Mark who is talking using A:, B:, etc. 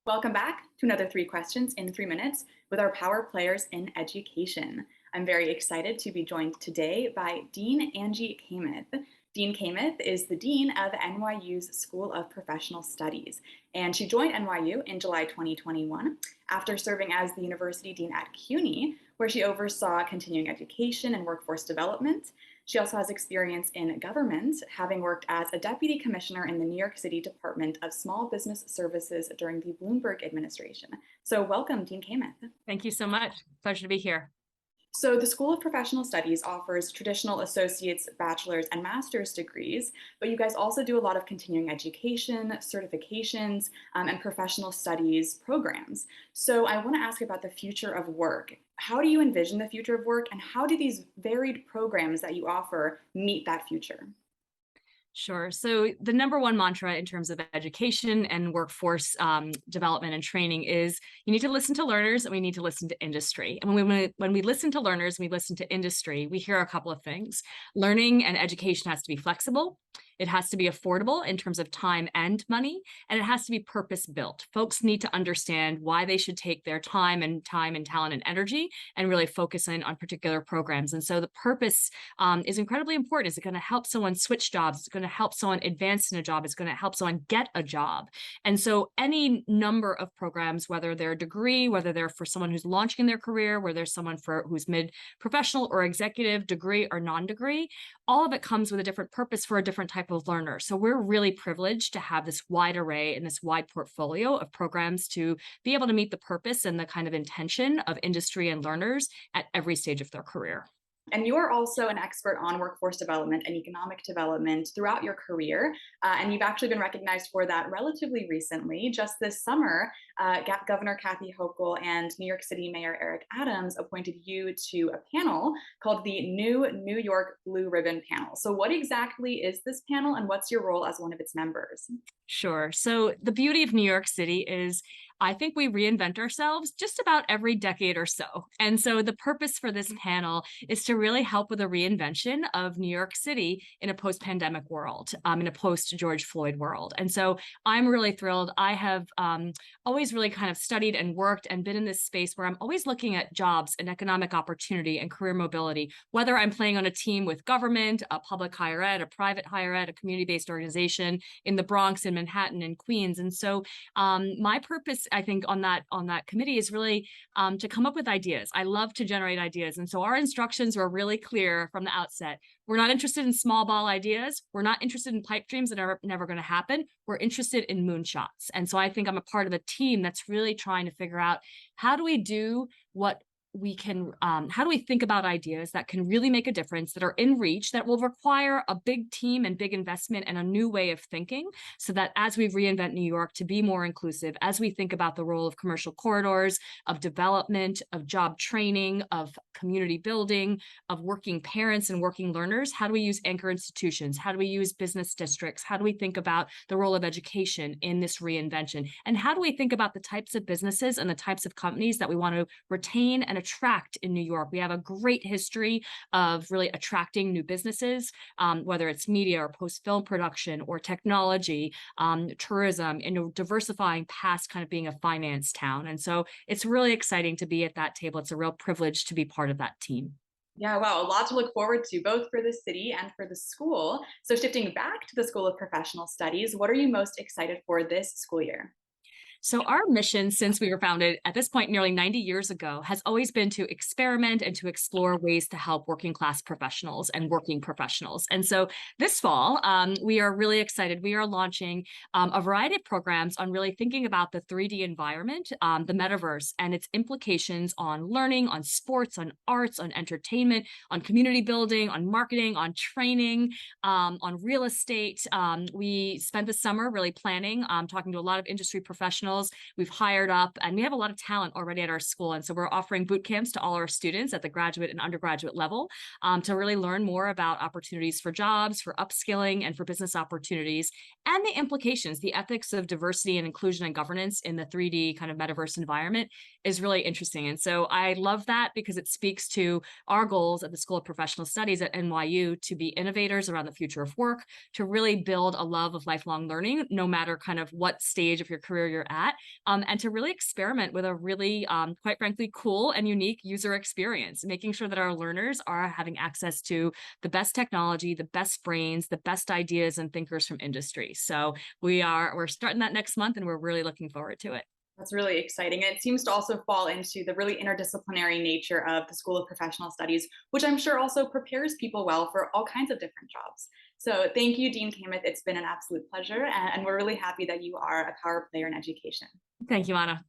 A: Welcome back to another 3 questions in 3 minutes with our power players in education. I'm very excited to be joined today by Dean Angie Kamath. Dean Kamath is the Dean of NYU's School of Professional Studies, and she joined NYU in July 2021 after serving as the University Dean at CUNY, where she oversaw continuing education and workforce development. She also has experience in government, having worked as a deputy commissioner in the New York City Department of Small Business Services during the Bloomberg administration. So welcome, Dean Kamath.
B: Thank you so much. Pleasure to be here.
A: So the School of Professional Studies offers traditional associate's, bachelor's, and master's degrees, but you guys also do a lot of continuing education, certifications, and professional studies programs. So I want to ask about the future of work. How do you envision the future of work, and how do these varied programs that you offer meet that future?
B: Sure. So the number one mantra in terms of education and workforce development and training is you need to listen to learners and we need to listen to industry. And when we listen to learners, we listen to industry, we hear a couple of things. Learning and education has to be flexible. It has to be affordable in terms of time and money, and it has to be purpose-built. Folks need to understand why they should take their time and talent and energy and really focus in on particular programs. And so the purpose is incredibly important. Is it going to help someone switch jobs? Is it going to help someone advance in a job? Is it going to help someone get a job? And so any number of programs, whether they're a degree, whether they're for someone who's launching their career, whether there's someone who's mid-professional or executive, degree or non-degree, all of it comes with a different purpose for a different type of learner. So we're really privileged to have this wide array and this wide portfolio of programs to be able to meet the purpose and the kind of intention of industry and learners at every stage of their career.
A: And you are also an expert on workforce development and economic development throughout your career. And you've actually been recognized for that relatively recently. Just this summer, Governor Kathy Hochul and New York City Mayor Eric Adams appointed you to a panel called the New New York Blue Ribbon Panel. So what exactly is this panel, and what's your role as one of its members?
B: Sure. So the beauty of New York City is I think we reinvent ourselves just about every decade or so. And so the purpose for this panel is to really help with a reinvention of New York City in a post-pandemic world, in a post-George Floyd world. And so I'm really thrilled. I have always really kind of studied and worked and been in this space where I'm always looking at jobs and economic opportunity and career mobility, whether I'm playing on a team with government, a public higher ed, a private higher ed, a community-based organization in the Bronx, in Manhattan, and Queens. And so my purpose, I think, on that committee is really to come up with ideas. I love to generate ideas. And so our instructions were really clear from the outset. We're not interested in small ball ideas. We're not interested in pipe dreams that are never going to happen. We're interested in moonshots. And so I think I'm a part of a team that's really trying to figure out how do we do what we can, how do we think about ideas that can really make a difference, that are in reach, that will require a big team and big investment and a new way of thinking, so that as we reinvent New York to be more inclusive, as we think about the role of commercial corridors, of development, of job training, of community building, of working parents and working learners, how do we use anchor institutions? How do we use business districts? How do we think about the role of education in this reinvention? And how do we think about the types of businesses and the types of companies that we want to retain and attract in New York? We have a great history of really attracting new businesses, whether it's media or post-film production or technology, tourism, diversifying past kind of being a finance town. And so it's really exciting to be at that table. It's a real privilege to be part of that team.
A: Yeah, wow, a lot to look forward to, both for the city and for the school. So shifting back to the School of Professional Studies, what are you most excited for this school year?
B: So our mission, since we were founded at this point nearly 90 years ago, has always been to experiment and to explore ways to help working class professionals and working professionals. And so this fall, we are really excited. We are launching a variety of programs on really thinking about the 3D environment, the Metaverse, and its implications on learning, on sports, on arts, on entertainment, on community building, on marketing, on training, on real estate. We spent the summer really planning, talking to a lot of industry professionals. We've hired up, and we have a lot of talent already at our school. And so we're offering boot camps to all our students at the graduate and undergraduate level to really learn more about opportunities for jobs, for upskilling, and for business opportunities, and the implications, the ethics of diversity and inclusion and governance in the 3D kind of metaverse environment is really interesting. And so I love that because it speaks to our goals at the School of Professional Studies at NYU to be innovators around the future of work, to really build a love of lifelong learning, no matter kind of what stage of your career you're at. that, and to really experiment with a really, quite frankly, cool and unique user experience, making sure that our learners are having access to the best technology, the best brains, the best ideas and thinkers from industry. So we're starting that next month, and we're really looking forward to it.
A: That's really exciting. And it seems to also fall into the really interdisciplinary nature of the School of Professional Studies, which I'm sure also prepares people well for all kinds of different jobs. So thank you, Dean Kamath. It's been an absolute pleasure. And we're really happy that you are a power player in education.
B: Thank you, Anna.